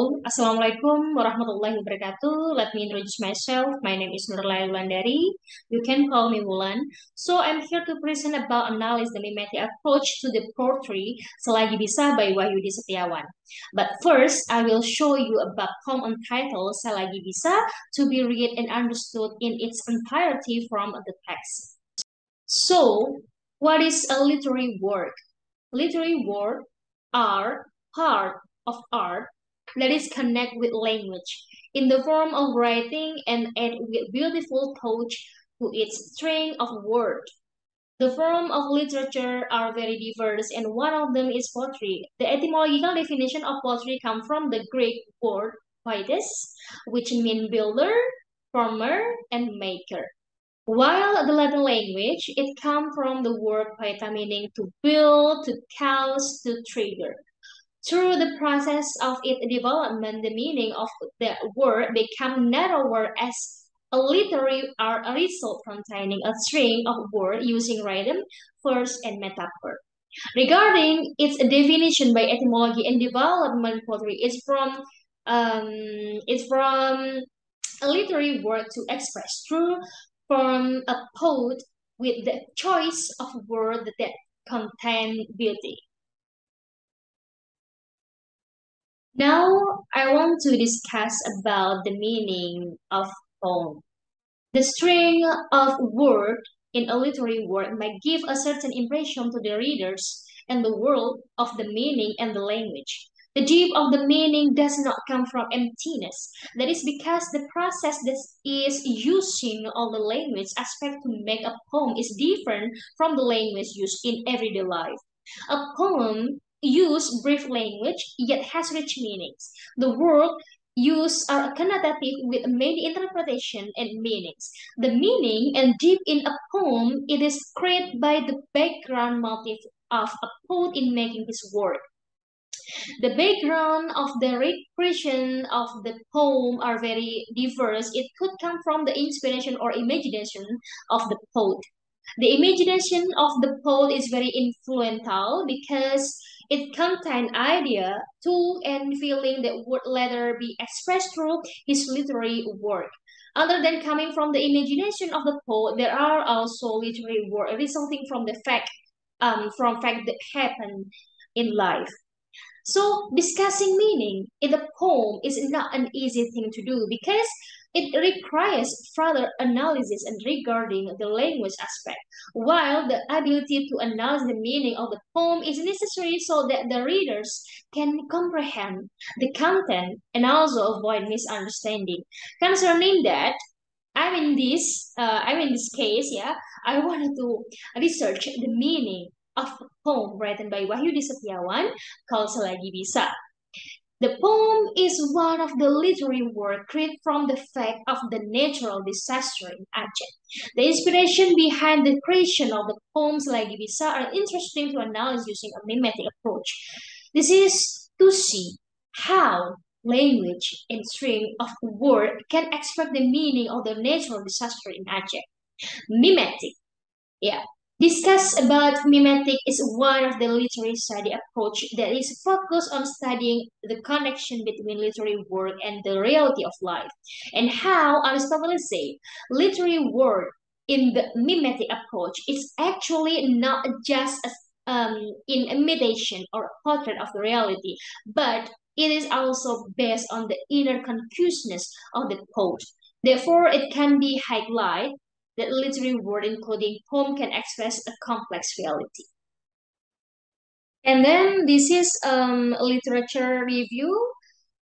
Hello, Assalamualaikum warahmatullahi wabarakatuh. Let me introduce myself. My name is Nurlai Wulandari. You can call me Wulan. So I'm here to present about analyze the mimetic approach to the poetry Selagi Bisa by Wahyudi Setiawan. But first, I will show you about poem entitled Selagi Bisa to be read and understood in its entirety from the text. So, what is a literary work? Literary work are part of art that is connect with language in the form of writing and add with beautiful touch to its string of words. The form of literature are very diverse and one of them is poetry. The etymological definition of poetry comes from the Greek word poietes, which means builder, former, and maker. While the Latin language, it comes from the word poeta meaning to build, to cause, to trigger. Through the process of its development, the meaning of the word became narrower as a literary are a result containing a string of words using rhythm, verse, and metaphor. Regarding its definition by etymology and development, poetry um, is from a literary work to express through from a poet with the choice of words that contain beauty. Now I want to discuss about the meaning of poem. The string of word in a literary work might give a certain impression to the readers and the world of the meaning and the language. The depth of the meaning does not come from emptiness. That is because the process that is using all the language aspect to make a poem is different from the language used in everyday life. A poem uses brief language yet has rich meanings. The word used are connotative with many interpretation and meanings. The meaning and deep in a poem it is created by the background motive of a poet in making his work. The background of the recreation of the poem are very diverse. It could come from the inspiration or imagination of the poet. The imagination of the poet is very influential because it contains idea, tool, and feeling that would later be expressed through his literary work. Other than coming from the imagination of the poet, there are also literary work resulting from the fact that happen in life. So discussing meaning in the poem is not an easy thing to do because it requires further analysis and regarding the language aspect, while the ability to analyze the meaning of the poem is necessary so that the readers can comprehend the content and also avoid misunderstanding. Concerning that, I'm in this case, yeah, I wanted to research the meaning of a poem written by Wahyudi Setiawan called Selagi Bisa. The poem is one of the literary work created from the fact of the natural disaster in Aceh. The inspiration behind the creation of the poems Selagi Bisa are interesting to analyze using a mimetic approach. This is to see how language and string of word can express the meaning of the natural disaster in Aceh. Mimetic. Yeah. Discuss about mimetic is one of the literary study approach that is focused on studying the connection between literary work and the reality of life, and how Aristotle said literary work in the mimetic approach is actually not just in imitation or portrait of the reality, but it is also based on the inner consciousness of the poet. Therefore, it can be highlighted that literary word including poem can express a complex reality. And then this is literature review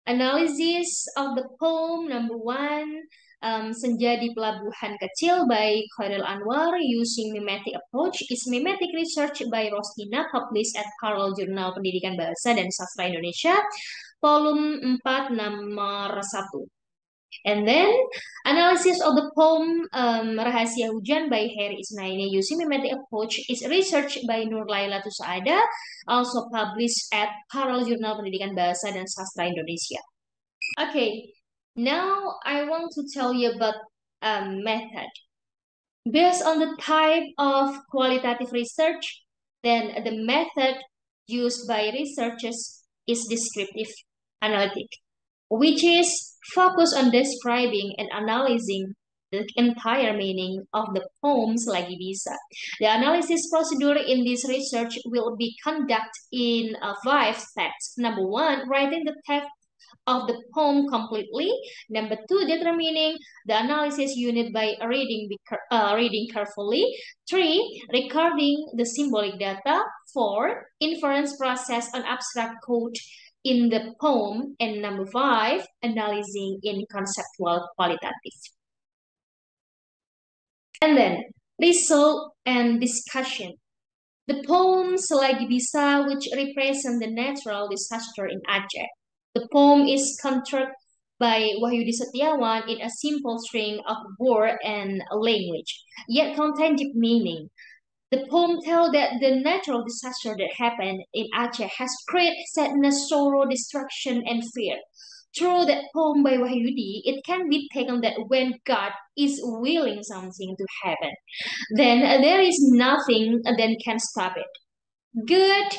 analysis of the poem number one. Senja di Pelabuhan Kecil by Khairil Anwar using mimetic approach is mimetic research by Rostina published at Parallel Jurnal Pendidikan Bahasa dan Sastra Indonesia volume 4 nomor 1. And then analysis of the poem Rahasia Hujan by Heri Isnaini using mimetic approach is research by Nur Laila Tusaada, also published at Parallel Jurnal Pendidikan Bahasa dan Sastra Indonesia. Okay, now I want to tell you about method. Based on the type of qualitative research, then the method used by researchers is descriptive analytic. which is focused on describing and analyzing the entire meaning of the poems Selagi Bisa. The analysis procedure in this research will be conducted in five steps. Number one, writing the text of the poem completely. Number two, determining the analysis unit by reading carefully. Three, recording the symbolic data. Four, inference process on abstract code in the poem. And number five, analyzing in conceptual qualitative. And then result and discussion. The poem Selagi Bisa, which represents the natural disaster in Aceh. The poem is constructed by Wahyudi Setiawan in a simple string of word and language, yet contain deep meaning. The poem tells that the natural disaster that happened in Aceh has created sadness, sorrow, destruction, and fear. Through that poem by Wahyudi, it can be taken that when God is willing something to happen, then there is nothing that can stop it. God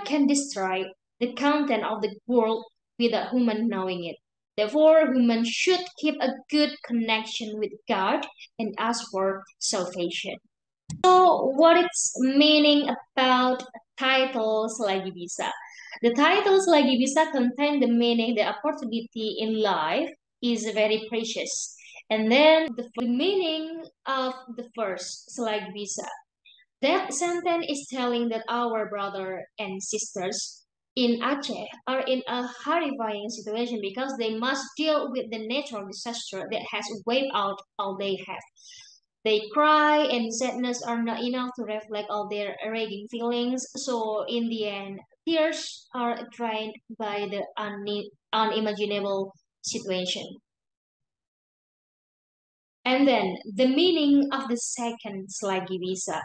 can destroy the content of the world without human knowing it. Therefore, human should keep a good connection with God and ask for salvation. So, what is meaning about titles Selagi Bisa? The titles Selagi Bisa contain the meaning the opportunity in life is very precious. And then the meaning of the first Selagi Bisa. That sentence is telling that our brother and sisters in Aceh are in a horrifying situation because they must deal with the natural disaster that has wiped out all they have. They cry and sadness are not enough to reflect all their raging feelings. So in the end, tears are drained by the unimaginable situation. And then the meaning of the second Selagi Bisa.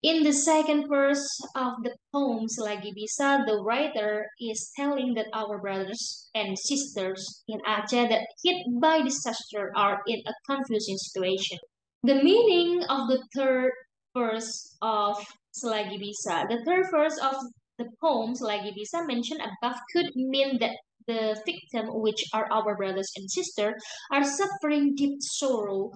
In the second verse of the poem Selagi Bisa, the writer is telling that our brothers and sisters in Aceh that hit by disaster are in a confusing situation. The meaning of the third verse of Selagi Bisa. The third verse of the poem Selagi Bisa mentioned above could mean that the victim, which are our brothers and sisters, are suffering deep sorrow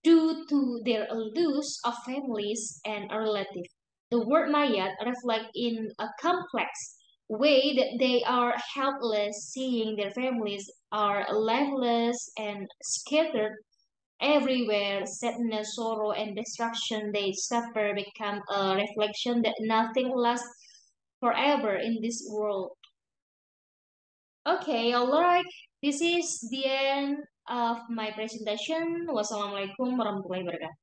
due to their loss of families and a relative. The word mayat reflect in a complex way that they are helpless, seeing their families are lifeless and scattered everywhere. Sadness, sorrow, and destruction they suffer become a reflection that nothing lasts forever in this world. Okay, alright. This is the end of my presentation. Wassalamualaikum warahmatullahi wabarakatuh.